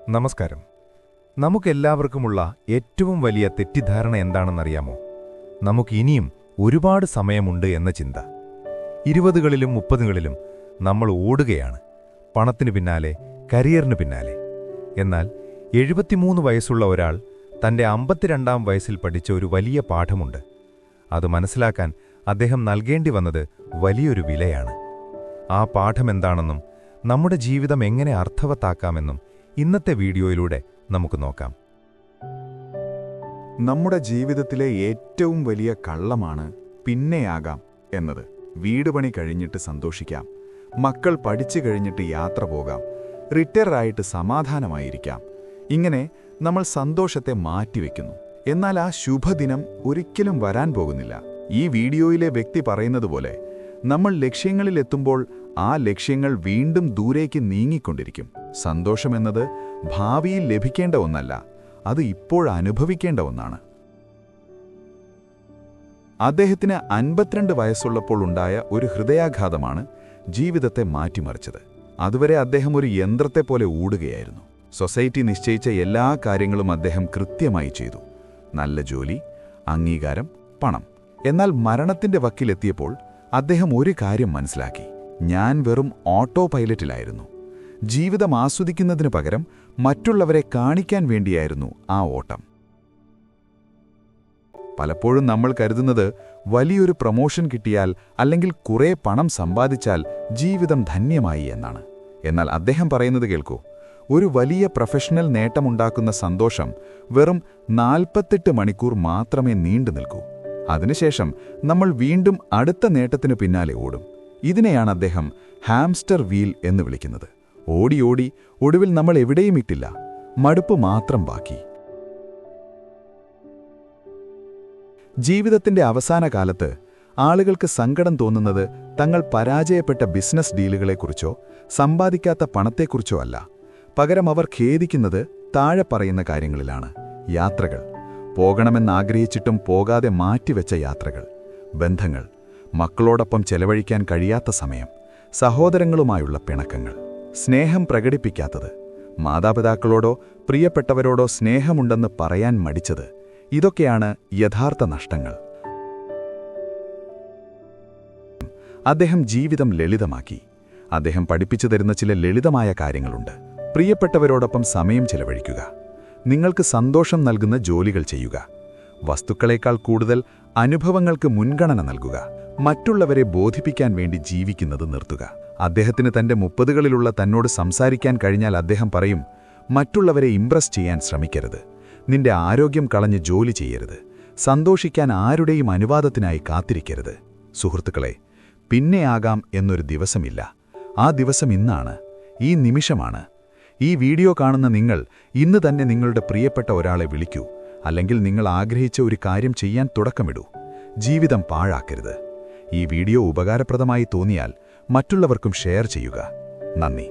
നമസ്കാരം. നമുക്കെല്ലാവർക്കുമുള്ള ഏറ്റവും വലിയ തെറ്റിദ്ധാരണ എന്താണെന്നറിയാമോ? നമുക്കിനിയും ഒരുപാട് സമയമുണ്ട് എന്ന ചിന്ത. 20കളിലും 30കളിലും നമ്മൾ ഓടുകയാണ്, പണത്തിനു പിന്നാലെ, കരിയറിനു പിന്നാലെ. എന്നാൽ 73 വയസ്സുള്ള ഒരാൾ തന്റെ 52ാം വയസ്സിൽ പഠിച്ച ഒരു വലിയ പാഠമുണ്ട്. അത് മനസ്സിലാക്കാൻ അദ്ദേഹം നൽകേണ്ടി വന്നത് വലിയൊരു വിലയാണ്. ആ പാഠമെന്താണെന്നും നമ്മുടെ ജീവിതം എങ്ങനെ അർത്ഥവത്താക്കാമെന്നും ഇന്നത്തെ വീഡിയോയിലൂടെ നമുക്ക് നോക്കാം. നമ്മുടെ ജീവിതത്തിലെ ഏറ്റവും വലിയ കള്ളമാണ് പിന്നെയാകാം എന്നത്. വീട് പണി കഴിഞ്ഞിട്ട് സന്തോഷിക്കാം, മക്കൾ പഠിച്ചു കഴിഞ്ഞിട്ട് യാത്ര പോകാം, റിട്ടയറായിട്ട് സമാധാനമായിരിക്കാം. ഇങ്ങനെ നമ്മൾ സന്തോഷത്തെ മാറ്റിവെക്കുന്നു. എന്നാൽ ആ ശുഭദിനം ഒരിക്കലും വരാൻ പോകുന്നില്ല. ഈ വീഡിയോയിലെ വ്യക്തി പറയുന്നതുപോലെ നമ്മൾ ലക്ഷ്യങ്ങളിലെത്തുമ്പോൾ ആ ലക്ഷ്യങ്ങൾ വീണ്ടും ദൂരേക്ക് നീങ്ങിക്കൊണ്ടിരിക്കും. സന്തോഷമെന്നത് ഭാവിയിൽ ലഭിക്കേണ്ട ഒന്നല്ല, അത് ഇപ്പോഴനുഭവിക്കേണ്ട ഒന്നാണ്. അദ്ദേഹത്തിന് 52 വയസ്സുള്ളപ്പോൾ ഉണ്ടായ ഒരു ഹൃദയാഘാതമാണ് ജീവിതത്തെ മാറ്റിമറിച്ചത്. അതുവരെ അദ്ദേഹം ഒരു യന്ത്രത്തെപ്പോലെ ഓടുകയായിരുന്നു. സൊസൈറ്റി നിശ്ചയിച്ച എല്ലാ കാര്യങ്ങളും അദ്ദേഹം കൃത്യമായി ചെയ്തു. നല്ല ജോലി, അംഗീകാരം, പണം. എന്നാൽ മരണത്തിന്റെ വക്കിലെത്തിയപ്പോൾ അദ്ദേഹം ഒരു കാര്യം മനസ്സിലാക്കി: ഞാൻ വെറും ഓട്ടോ പൈലറ്റിലായിരുന്നു. ജീവിതം ആസ്വദിക്കുന്നതിനു പകരം മറ്റുള്ളവരെ കാണിക്കാൻ വേണ്ടിയായിരുന്നു ആ ഓട്ടം. പലപ്പോഴും നമ്മൾ കരുതുന്നത് വലിയൊരു പ്രൊമോഷൻ കിട്ടിയാൽ അല്ലെങ്കിൽ കുറേ പണം സമ്പാദിച്ചാൽ ജീവിതം ധന്യമായി എന്നാണ്. എന്നാൽ അദ്ദേഹം പറയുന്നത് കേൾക്കൂ: ഒരു വലിയ പ്രൊഫഷണൽ നേട്ടമുണ്ടാക്കുന്ന സന്തോഷം വെറും 48 മണിക്കൂർ മാത്രമേ നീണ്ടു നിൽക്കൂ. അതിനുശേഷം നമ്മൾ വീണ്ടും അടുത്ത നേട്ടത്തിനു പിന്നാലെ ഓടും. ഇതിനെയാണ് അദ്ദേഹം ഹാംസ്റ്റർ വീൽ എന്ന് വിളിക്കുന്നത്. ഓടി ഓടി ഒടുവിൽ നമ്മൾ എവിടെയും ഇട്ടില്ല, മടുപ്പ് മാത്രം ബാക്കി. ജീവിതത്തിന്റെ അവസാന കാലത്ത് ആളുകൾക്ക് സങ്കടം തോന്നുന്നത് തങ്ങൾ പരാജയപ്പെട്ട ബിസിനസ് ഡീലുകളെക്കുറിച്ചോ സമ്പാദിക്കാത്ത പണത്തെക്കുറിച്ചോ അല്ല. പകരം അവർ ഖേദിക്കുന്നത് താഴെ പറയുന്ന കാര്യങ്ങളിലാണ്: യാത്രകൾ, പോകണമെന്നാഗ്രഹിച്ചിട്ടും പോകാതെ മാറ്റിവെച്ച യാത്രകൾ; ബന്ധങ്ങൾ, മക്കളോടൊപ്പം ചെലവഴിക്കാൻ കഴിയാത്ത സമയം; സഹോദരങ്ങളുമായുള്ള പിണക്കങ്ങൾ; സ്നേഹം പ്രകടിപ്പിക്കാത്തത്; മാതാപിതാക്കളോടോ പ്രിയപ്പെട്ടവരോടോ സ്നേഹമുണ്ടെന്ന് പറയാൻ മടിച്ചത്. ഇതൊക്കെയാണ് യഥാർത്ഥ നഷ്ടങ്ങൾ. അദ്ദേഹം ജീവിതം ലളിതമാക്കി. അദ്ദേഹം പഠിപ്പിച്ചു തരുന്ന ചില ലളിതമായ കാര്യങ്ങളുണ്ട്. പ്രിയപ്പെട്ടവരോടൊപ്പം സമയം ചെലവഴിക്കുക, നിങ്ങൾക്ക് സന്തോഷം നൽകുന്ന ജോലികൾ ചെയ്യുക, വസ്തുക്കളേക്കാൾ കൂടുതൽ അനുഭവങ്ങൾക്ക് മുൻഗണന നൽകുക, മറ്റുള്ളവരെ ബോധിപ്പിക്കാൻ വേണ്ടി ജീവിക്കുന്നത് നിർത്തുക. അദ്ദേഹത്തിന് തന്റെ 30കളിലുള്ള തന്നോട് സംസാരിക്കാൻ കഴിഞ്ഞാൽ അദ്ദേഹം പറയും: മറ്റുള്ളവരെ ഇംപ്രസ് ചെയ്യാൻ ശ്രമിക്കരുത്, നിന്റെ ആരോഗ്യം കളഞ്ഞ് ജോലി ചെയ്യരുത്, സന്തോഷിക്കാൻ ആരുടെയും അനുവാദത്തിനായി കാത്തിരിക്കരുത്. സുഹൃത്തുക്കളെ, പിന്നെയാകാം എന്നൊരു ദിവസമില്ല. ആ ദിവസം ഇന്നാണ്, ഈ നിമിഷമാണ്. ഈ വീഡിയോ കാണുന്ന നിങ്ങൾ ഇന്ന് തന്നെ നിങ്ങളുടെ പ്രിയപ്പെട്ട ഒരാളെ വിളിക്കൂ, അല്ലെങ്കിൽ നിങ്ങൾ ആഗ്രഹിച്ച ഒരു കാര്യം ചെയ്യാൻ തുടക്കമിടൂ. ജീവിതം പാഴാക്കരുത്. ഈ വീഡിയോ ഉപകാരപ്രദമായി തോന്നിയാൽ മറ്റുള്ളവർക്കും ഷെയർ ചെയ്യുക. നന്ദി.